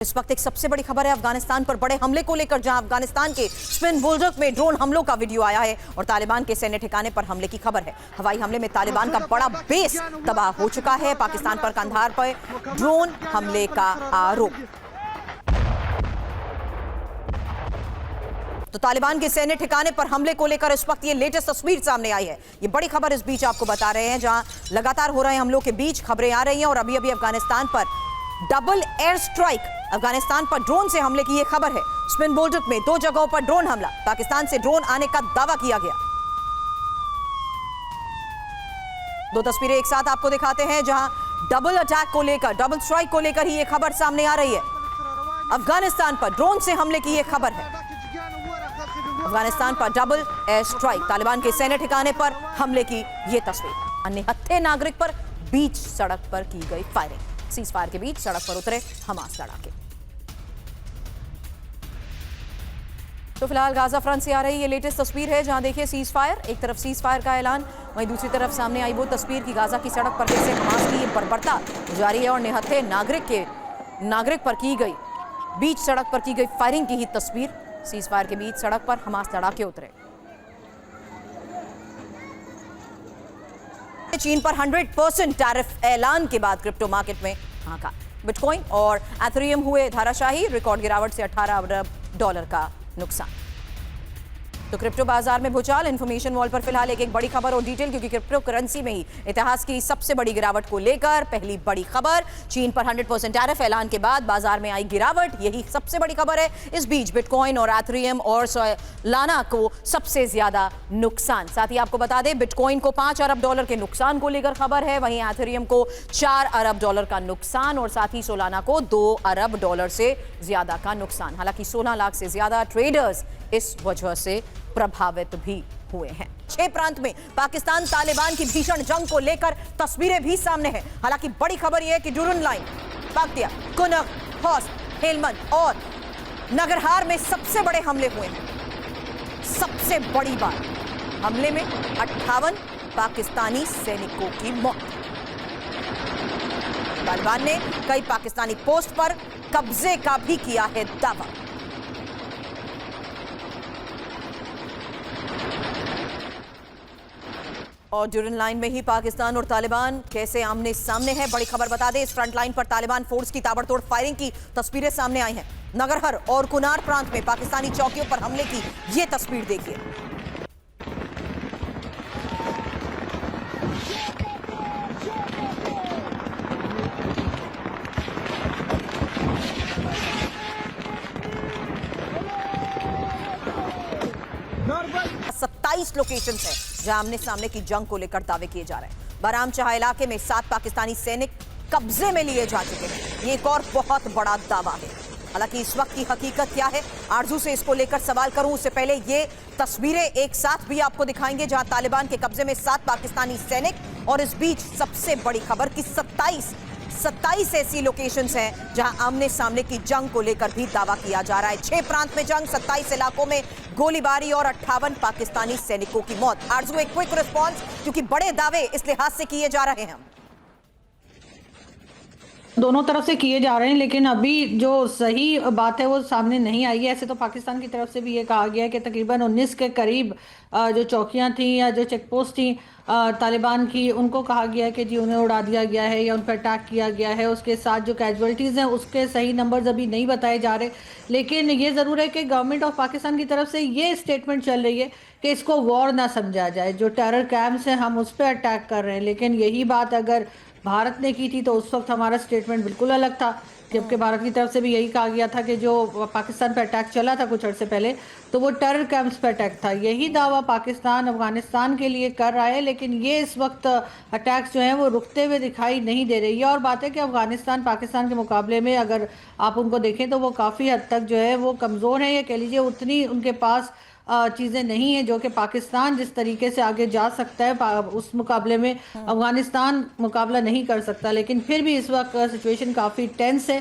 इस वक्त एक सबसे बड़ी खबर है अफगानिस्तान पर बड़े हमले को लेकर, जहां अफगानिस्तान के स्पिन बुलडक में ड्रोन हमलों का वीडियो आया है और तालिबान के सैन्य ठिकाने पर हमले की खबर है। हवाई हमले में तालिबान का बड़ा बेस तबाह हो चुका है। पाकिस्तान पर कंधार पर ड्रोन हमले का आरोप। तो तालिबान के सैन्य ठिकाने पर हमले को लेकर इस वक्त ये लेटेस्ट तस्वीर सामने आई है। ये बड़ी खबर इस बीच आपको बता रहे हैं, जहां लगातार हो रहे हमलों के बीच खबरें आ रही हैं और अभी अभी अफगानिस्तान पर डबल एयर स्ट्राइक, अफगानिस्तान पर ड्रोन से हमले की यह खबर है। स्पिन बुलडक में 2 जगहों पर ड्रोन हमला, पाकिस्तान से ड्रोन आने का दावा किया गया। 2 तस्वीरें एक साथ आपको दिखाते हैं, जहां डबल अटैक को लेकर, डबल स्ट्राइक को लेकर ही यह खबर सामने आ रही है। अफगानिस्तान पर ड्रोन से हमले की यह खबर है। अफगानिस्तान पर डबल एयर स्ट्राइक, तालिबान के सैन्य ठिकाने पर हमले की यह तस्वीर। अन्य हत्थे नागरिक पर बीच सड़क पर की गई फायरिंग, सीज फायर के बीच सड़क पर उतरे हमास लड़ाके। तो फिलहाल गाजा फ्रंट से आ रही ये लेटेस्ट तस्वीर है, जहां देखिए सीज फायर, एक तरफ सीज फायर का ऐलान, वहीं दूसरी तरफ सामने आई वो तस्वीर की गाजा की सड़क पर कैसे हमास की बर्बरता जारी है और निहत्थे नागरिक पर की गई, बीच सड़क पर की गई फायरिंग की ही तस्वीर। सीज फायर के बीच सड़क पर हमास लड़ाके उतरे। चीन पर 100% टैरिफ ऐलान के बाद क्रिप्टो मार्केट में हाहाकार, बिटकॉइन और एथेरियम हुए धाराशाही, रिकॉर्ड गिरावट से $18 अरब का नुकसान। तो क्रिप्टो बाजार में भूचाल, इंफॉर्मेशन वॉल पर फिलहाल एक बड़ी खबर और डिटेल, क्योंकि क्रिप्टो करेंसी में ही इतिहास की सबसे बड़ी गिरावट को लेकर पहली बड़ी खबर। चीन पर 100% टैरिफ ऐलान के बाद बाजार में आई गिरावट, यही सबसे बड़ी खबर है। इस बीच बिटकॉइन और एथेरियम और सोलाना को सबसे ज्यादा नुकसान। साथ ही आपको बता दें, बिटकॉइन को $5 अरब के नुकसान को लेकर खबर है, वहीं एथेरियम को $4 अरब का नुकसान और साथ ही सोलाना को $2 अरब से ज्यादा का नुकसान। हालांकि 16 लाख से ज्यादा ट्रेडर्स इस वजह से प्रभावित भी हुए हैं। 6 प्रांत में पाकिस्तान तालिबान की भीषण जंग को लेकर तस्वीरें भी सामने हैं। हालांकि बड़ी खबर यह है कि डुरन लाइन, बागतिया, कुनक, हौस, हेलमंद और नगरहार में सबसे बड़े हमले हुए हैं। सबसे बड़ी बात, हमले में 58 पाकिस्तानी सैनिकों की मौत। तालिबान ने कई पाकिस्तानी पोस्ट पर कब्जे का भी किया है दावा। और ड्यूरन लाइन में ही पाकिस्तान और तालिबान कैसे आमने सामने हैं, बड़ी खबर बता दें। इस फ्रंट लाइन पर तालिबान फोर्स की ताबड़तोड़ फायरिंग की तस्वीरें सामने आई हैं। नगरहर और कुनार प्रांत में पाकिस्तानी चौकियों पर हमले की ये तस्वीर देखिए। लोकेशन है जहां आमने सामने की जंग को लेकर दावे किए जा रहे हैं। बाराम चाह इलाके में 7 पाकिस्तानी सैनिक कब्जे में लिए जा चुके हैं। ये एक और बहुत बड़ा दावा है। हालांकि इस वक्त की हकीकत क्या है, आरजू से इसको लेकर सवाल करूं उससे पहले ये तस्वीरें एक साथ भी आपको दिखाएंगे, जहां तालिबान के कब्जे में 7 पाकिस्तानी सैनिक। और इस बीच सबसे बड़ी खबर कि 27 ऐसी लोकेशंस हैं जहां आमने सामने की जंग को लेकर भी दावा किया जा रहा है। 6 प्रांत में जंग, 27 इलाकों में गोलीबारी और 58 पाकिस्तानी सैनिकों की मौत। आरजू एक क्विक रिस्पांस, क्योंकि बड़े दावे इस लिहाज से किए जा रहे हैं। दोनों तरफ से किए जा रहे हैं, लेकिन अभी जो सही बात है वो सामने नहीं आई है। ऐसे तो पाकिस्तान की तरफ से भी ये कहा गया है कि तकरीबन 19 के करीब जो चौकियां थी या जो चेक पोस्ट थी तालिबान की, उनको कहा गया है कि जी उन्हें उड़ा दिया गया है या उन पर अटैक किया गया है। उसके साथ जो कैजुअलिटीज़ हैं उसके सही नंबर्स अभी नहीं बताए जा रहे, लेकिन ये ज़रूर है कि गवर्नमेंट ऑफ पाकिस्तान की तरफ से ये स्टेटमेंट चल रही है कि इसको वॉर ना समझा जाए। जो टेरर कैंप्स हैं हम उस पर अटैक कर रहे हैं, लेकिन यही बात अगर भारत ने की थी तो उस वक्त हमारा स्टेटमेंट बिल्कुल अलग था, जबकि भारत की तरफ से भी यही कहा गया था कि जो पाकिस्तान पर अटैक चला था कुछ अर्से पहले, तो वो टेरर कैंप्स पर अटैक था। यही दावा पाकिस्तान अफगानिस्तान के लिए कर रहा है, लेकिन ये इस वक्त अटैक्स जो हैं वो रुकते हुए दिखाई नहीं दे रही। और बात है कि अफगानिस्तान पाकिस्तान के मुकाबले में अगर आप उनको देखें तो वो काफ़ी हद तक जो है वो कमज़ोर है, या कह लीजिए उतनी उनके पास चीज़ें नहीं है जो कि पाकिस्तान जिस तरीके से आगे जा सकता है उस मुकाबले में अफगानिस्तान मुकाबला नहीं कर सकता। लेकिन फिर भी इस वक्त सिचुएशन काफ़ी टेंस है।